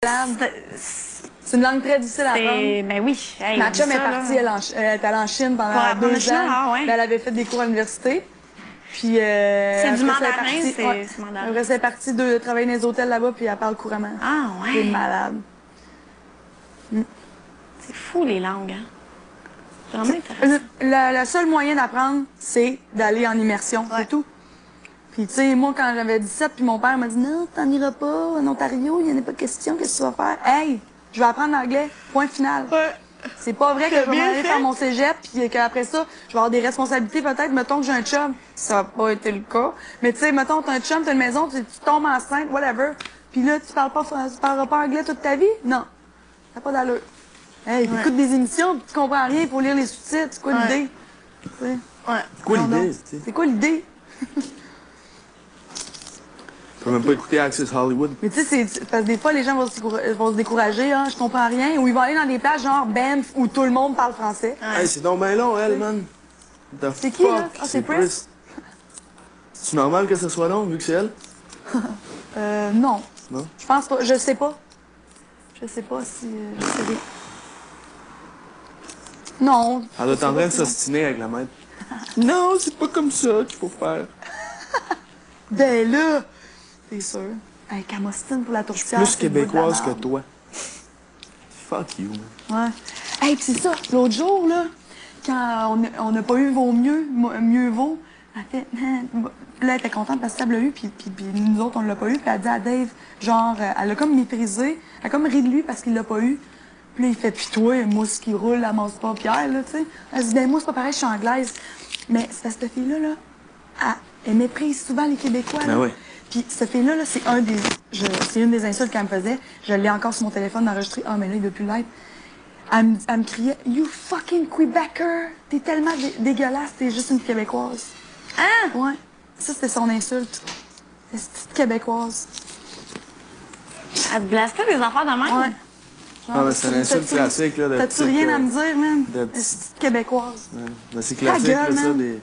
malade. C'est une langue très difficile à apprendre. Ben oui. Hey, Ma chum est partie, elle est allée en Chine pendant 2 ans. Ah, ouais. Elle avait fait des cours à l'université. Puis, c'est du mandarin, c'est mandarin. Après, elle est partie de travailler dans les hôtels là-bas, puis elle parle couramment. Ah, ouais. C'est malade. C'est fou, les langues, hein. Vraiment intéressant. Le seul moyen d'apprendre, c'est d'aller en immersion, c'est tout. Puis, tu sais, moi, quand j'avais 17, puis mon père m'a dit « Non, t'en iras pas en Ontario, il n'y en a pas de question, qu'est-ce que tu vas faire? » Hey, je vais apprendre l'anglais, point final. Ouais. C'est pas vrai que je vais aller faire mon cégep, puis qu'après ça, je vais avoir des responsabilités, peut-être, mettons que j'ai un chum. Ça n'a pas été le cas. Mais tu sais, mettons, t'as un chum, t'as une maison, tu tombes enceinte, whatever. Puis là, tu parleras pas anglais toute ta vie? Non. Ça n'a pas d'allure. Hey, t'écoutes des émissions, puis tu comprends rien, il faut lire les sous-titres. C'est quoi l'idée? Ouais. C'est quoi l'idée? C'est quoi l'idée? Tu peux même pas écouter Access Hollywood. Mais tu sais, parce que des fois, les gens vont se décourager, hein, je comprends rien. Ou ils vont aller dans des places genre Banff où tout le monde parle français. Hey, c'est donc ben long, elle, man. C'est qui, là? Ah, c'est Pris? C'est normal que ce soit long, vu que c'est elle? Non. Non? Je pense pas. Je sais pas. Je sais pas si... je sais rien. Non. Elle doit être en train de s'ostiner avec la maître. Non, c'est pas comme ça qu'il faut faire. Ben là, c'est sûr. Hey, Camostine pour la tourtière. Plus québécoise que toi. Fuck you, man. Ouais. Hey, pis c'est ça. L'autre jour, là, quand on n'a pas eu Vaut mieux vaut, elle fait... Là, elle était contente parce qu'elle l'a eu, puis nous autres, on l'a pas eu. Puis elle dit à Dave, genre, elle a comme méprisé, elle a comme ri de lui parce qu'il l'a pas eu. Puis là, il fait, puis toi, mousse qui roule, elle mange pas Pierre, là, tu sais. Elle dit, ben moi, c'est pas pareil, je suis anglaise. Mais cette fille-là, là, elle méprise souvent les Québécois, là. Ben oui. Puis cette fille-là, là, c'est une des insultes qu'elle me faisait. Je l'ai encore sur mon téléphone enregistré. Ah, mais là, il veut plus l'être. Elle me criait, You fucking Quebecer! T'es tellement dégueulasse, t'es juste une Québécoise. Ah! Ouais. Ça, c'était son insulte. C'est petite Québécoise. Elle te blasse pas des affaires de même? Ouais. Ah, mais c'est un insulte classique, là. T'as-tu rien à me dire, man? de Petite Québécoise. Ouais. Ben, c'est classique, gueule, là, ça, man.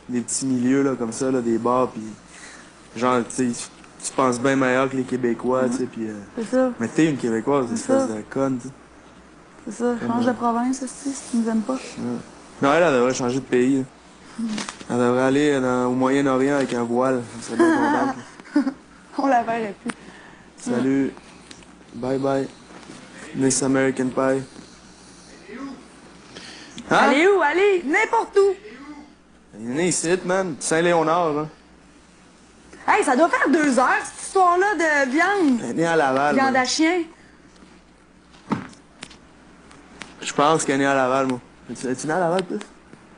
des petits milieux, là, comme ça, là, des bars, pis... Genre, tu sais, tu penses bien meilleur que les Québécois, tu sais, pis... C'est ça. Mais t'es une Québécoise, espèce ça. de conne, tu sais. C'est ça. Change de province, aussi, si tu nous aimes pas. Ouais. Non, elle devrait changer de pays, là. Elle devrait aller au Moyen-Orient avec un voile. Ça serait bien contente, là. On la verrait plus. Salut. Bye bye. Miss American Pie. Hein? Allez où? Allez! N'importe où! Il est né ici, man. Saint-Léonard, hein. Hey, ça doit faire 2 heures, cette histoire-là de viande. Elle est née à Laval. Viande man. à chien. Je pense qu'elle est née à Laval, moi. Es-tu née à Laval, plus?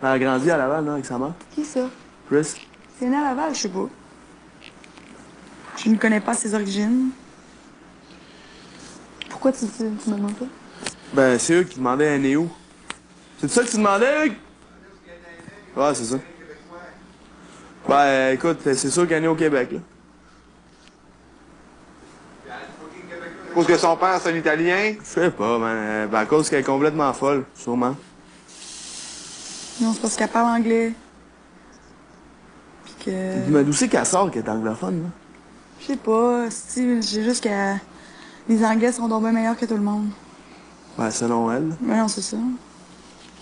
Elle a grandi à Laval, non, avec sa mère? Qui ça? Chris? C'est né à Laval, je sais pas. Je ne connais pas ses origines. Pourquoi tu me demandes ça? Ben, c'est eux qui demandaient elle est où. C'est ça que tu demandais, Hugues? Ouais, c'est ça. Ben, écoute, c'est sûr qu'elle est née au Québec, là. À cause que son père, c'est un Italien. Je sais pas, man. Ben, à cause qu'elle est complètement folle, sûrement. Non, c'est parce qu'elle parle anglais. Puis que... Mais d'où c'est qu'elle sort qu'elle est anglophone, là? Je sais pas, j'ai juste que les Anglais sont donc bien meilleurs que tout le monde. Ben, selon elle. Mais non, c'est ça.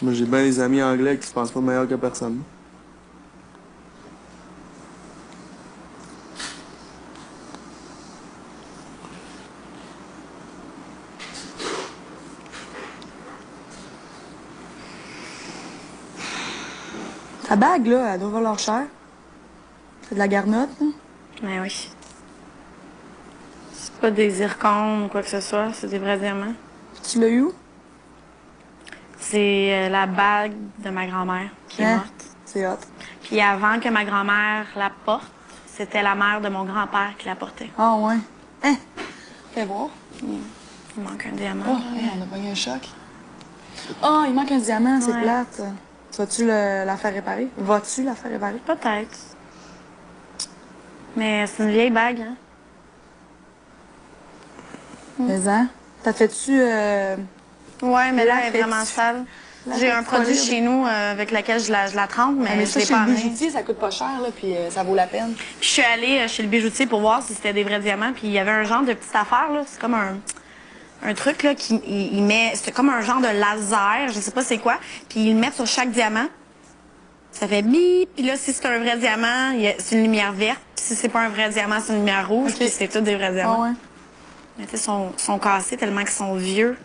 Moi, j'ai bien des amis anglais qui se pensent pas meilleurs que personne. Ta bague, là, elle doit valoir cher. C'est de la garnotte, là. Ben oui. C'est pas des zircons ou quoi que ce soit, c'est des vrais diamants. Tu l'as eu où? C'est la bague de ma grand-mère qui est morte. C'est hot. Puis avant que ma grand-mère la porte, c'était la mère de mon grand-père qui la portait. Ah ouais. Hein? Fais voir. Il manque un diamant. Oh, hey, on a pas eu un choc. Ah, il manque un diamant, c'est Ouais. plate. Vas-tu la faire réparer? Vas-tu la faire réparer? Peut-être. Mais c'est une vieille bague, hein? Mais hein? T'as fait-tu... Ouais, mais là, elle est fais-tu- vraiment sale. la J'ai un fais-tu produit coller? chez nous avec lequel je la trempe, mais je ça, l'ai chez pas le amené. bijoutier, ça coûte pas cher, là, puis ça vaut la peine. Puis je suis allée chez le bijoutier pour voir si c'était des vrais diamants, puis il y avait un genre de petite affaire, là. C'est comme un... un truc là qui il met, c'est comme un genre de laser, je sais pas c'est quoi, puis ils le mettent sur chaque diamant. Ça fait bip, puis là si c'est un vrai diamant, c'est une lumière verte, puis si c'est pas un vrai diamant, c'est une lumière rouge, puis c'est tous des vrais diamants. Ah ouais. Mais tu sais, sont cassés tellement qu'ils sont vieux.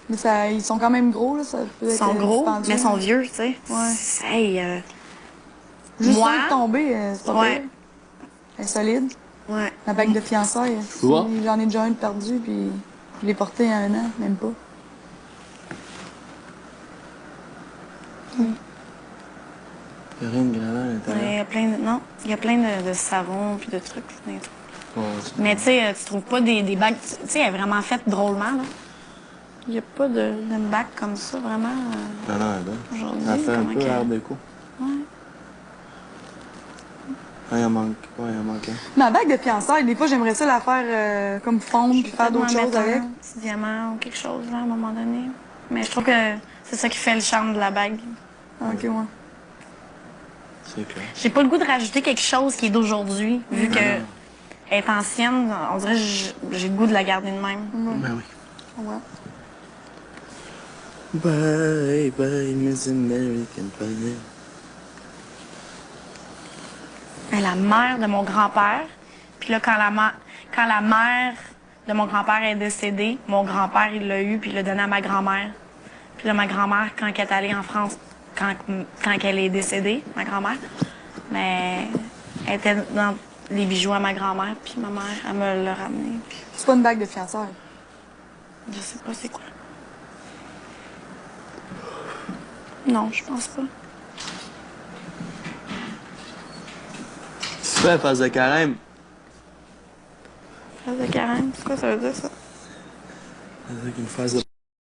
Mais ça, ils sont quand même gros, là. Ça peut Ils être sont gros, dispendieux. mais ils sont vieux, tu sais. Ouais. Hey, Juste moi, un de tomber, c'est pas ouais. pire. Elle est solide. Ouais. La bague de fiançailles. vois? J'en ai déjà une perdue, puis je l'ai portée il y a 1 an, même pas. Il n'y a rien de grave à Ouais, l'intérieur. il y a plein de, non, il y a plein de savons puis de trucs. Des trucs. Ouais, Mais tu sais, tu trouves pas des bagues, tu sais, elle est vraiment faite drôlement, là. Il y a pas de bague comme ça, vraiment. non, non, elle est belle. Aujourd'hui, Elle fait un comment peu qu'elle- art déco. Ouais. Ah, il en manque. Ouais, il en manque un. Ma bague de fiançailles, des fois, j'aimerais ça la faire comme fondre, puis faire d'autres Peut-être m'en choses mettre avec. un petit diamant ou quelque chose, là, à un moment donné. Mais je trouve que c'est ça qui fait le charme de la bague. Ok, ouais. C'est clair. J'ai pas le goût de rajouter quelque chose qui est d'aujourd'hui, vu que elle est ancienne, on dirait que j'ai le goût de la garder de même. Ben oui. Ouais. Bye, bye, Miss American Pie. Elle est la mère de mon grand-père. Puis là, quand la mère de mon grand-père est décédée, mon grand-père, il l'a eu, puis il l'a donné à ma grand-mère. Puis là, ma grand-mère, quand elle est allée en France, quand elle est décédée, ma grand-mère, mais elle était dans les bijoux à ma grand-mère, puis ma mère, elle me l'a ramené. Puis C'est pas une bague de fiançailles. je sais pas c'est quoi. Non, je pense pas. Tu fais phase de carême. Phase de carême, c'est quoi ça veut dire, ça? Avec une phase de